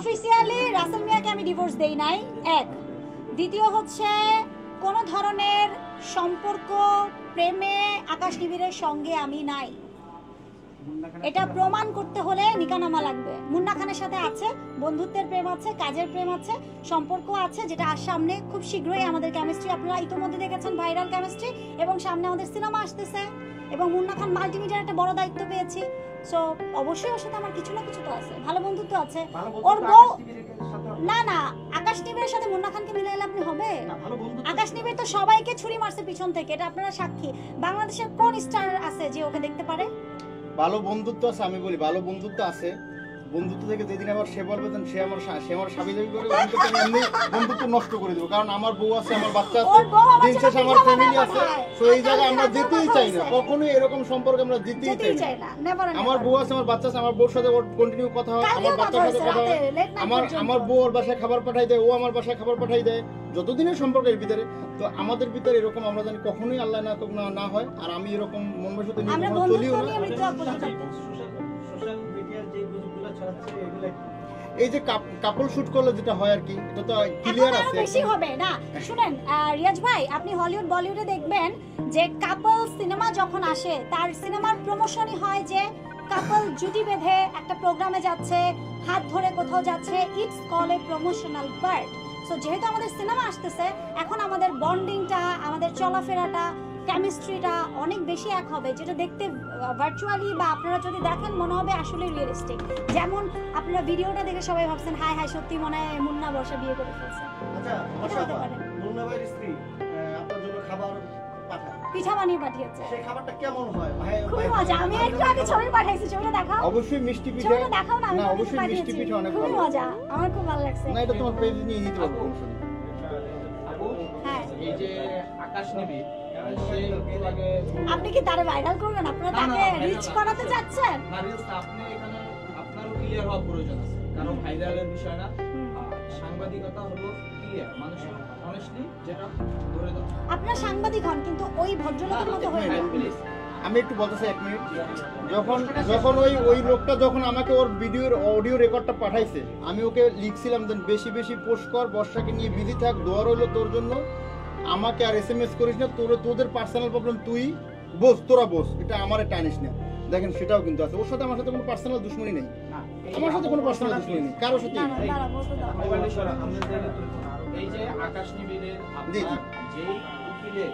Officially Rasel মিয়াকে আমি divorce দেই নাই, এক। দ্বিতীয় হচ্ছে কোন ধরনের সম্পর্ক প্রেমে আকাশ নিবিড়ের সঙ্গে আমি নাই। এটা প্রমাণ করতে হলে নিকানামা লাগবে। মুন্না খানের সাথে আছে বন্ধুত্বের প্রেম আছে, কাজের প্রেম আছে, সম্পর্ক আছে, যেটা আর সামনে খুব শীঘ্রই আমাদের কেমিস্ট্রি আপনারা ইতিমধ্যে দেখেছেন, ভাইরাল কেমিস্ট্রি, এবং সামনে আমাদের সিনেমা আসতেছে এবং মুন্না খান মাল্টিমিডিয়ার একটা বড় দায়িত্ব পেয়েছি। সো অবশ্যই ওর সাথে আমার কিছু না কিছু তো আছে, ভালো বন্ধুত্ব আছে। ওর বউ না না, আকাশ নিবিড়ের সাথে মুন্না খানকে মিলাইলে আপনি হবে? আকাশ নিবিড় তো সবাইকে ছুরি মারছে পিছন থেকে, এটা আপনারা সাক্ষী। বাংলাদেশের কোন স্টার আছে যে ওকে দেখতে পারে? ভালো বন্ধুত্ব আছে, আমি বলি ভালো বন্ধুত্ব আছে। বন্ধুত্ব থেকে যেদিন আবার সে বলবে সে আমার স্বামী দাবি করে, আমি বন্ধুত্ব নষ্ট করে দেবো। কারণ আমার বউ আছে, আমার বাচ্চা আছে, দিন শেষে আমার ফ্যামিলি আছে। তো এই জায়গায় আমরা যেতেই চাই না, কখনোই এরকম সম্পর্ক আমরা যেতেই চাই না। আমার বউ আছে, আমার বাচ্চা আছে, আমার বউর সাথে কন্টিনিউ কথা হয়, আমার বাচ্চার সাথে কথা হয়, আমার বউ ওর বাসায় খাবার পাঠাই দেয়, ও আমার বাসায় খাবার পাঠাই দেয়, যতদিনের সম্পর্কের ভিতরে। তো আমাদের ভিতরে এরকম আমরা জানি কখনোই আল্লাহ না হয়। আর আমি এরকম মন বসতে চলিও না। এই যে কাপল শুট করলে যেটা হয় আর কি, এটা তো ক্লিয়ার আছে, বেশি হবে না। শুনেন রিয়াজ ভাই, আপনি হলিউড বলিউডে দেখবেন যে কাপল সিনেমা যখন আসে, তার সিনেমার প্রমোশনই হয় যে কাপল জুটি বেঁধে একটা প্রোগ্রামে যাচ্ছে, হাত ধরে কোথাও যাচ্ছে, it's call A promotional part. So যেহেতু আমাদের সিনেমা আসতেছে, এখন আমাদের বন্ডিংটা, আমাদের চলাফেরাটা, কেমিস্ট্রিটা অনেক বেশি এক হবে, যেটা দেখতে ভার্চুয়ালি বা আপনারা যদি দেখেন মনে হবে আসলে রিয়েলিস্টিক। যেমন আপনারা ভিডিওটা দেখে সবাই ভাবছেন হাই হাই সত্যি মনে হয় মুন্না বর্ষা বিয়ে করে ফেলছে। আচ্ছা মুন্না ভাইয়ের স্ত্রী আপনার জন্য খাবার পাঠায়, পিঠা বানিয়ে পাঠিয়েছে। সেই খাবারটা কেমন হয়? খুবই মজা। আমি একটু আগে ছবি পাঠাইছি, ছবিটা দেখাও। অবশ্যই মিষ্টি পিঠা। ছবিটা দেখাও না, না অবশ্যই মিষ্টি পিঠা অনেক ভালো। খুবই মজা, আমার খুব ভালো লাগছে। না এটা তোমার পেজ নিয়ে দিতে পারবো। আপু হ্যাঁ, এই যে আকাশ নিবিড়, আপনি কি তারে ভাইরাল করবেন? আপনারা তাকে রিচ করাতে চাচ্ছেন? না রিলস আপনি এখানে আপনারও ক্লিয়ার হওয়া প্রয়োজন আছে, কারণ ভাইরালের বিষয় না, সাংবাদিকতা হলো ক্লিয়ার, মানুষের অনেস্টলি যেটা ধরে দাও। আপনারা সাংবাদিক হন, কিন্তু ওই ভদ্রলোকের মতো হয়ে না। আমি একটু বলতেছি 1 মিনিট। যখন ওই লোকটা যখন আমাকে ওর ভিডিওর অডিও রেকর্ডটা পাঠাইছে, আমি ওকে লিখছিলাম যে বেশি বেশি পোস্ট কর, বর্ষাকে নিয়ে বিজি থাক, দোয়া রইলো তোর জন্য, আমাকে আর SMS করিস না, তোদের পার্সোনাল প্রবলেম তুই বস, তোরা বস, এটা আমারে টানিস না। দেখেন সেটাও কিন্তু আছে। ওর সাথে আমার সাথে কোনো পার্সোনাল দুশমনি নেই, আমার সাথে কোনো পার্সোনাল দুশমনি নেই কারোর সাথে। এই যে আকাশ নিবিড়ের আপনার যেই উকিলের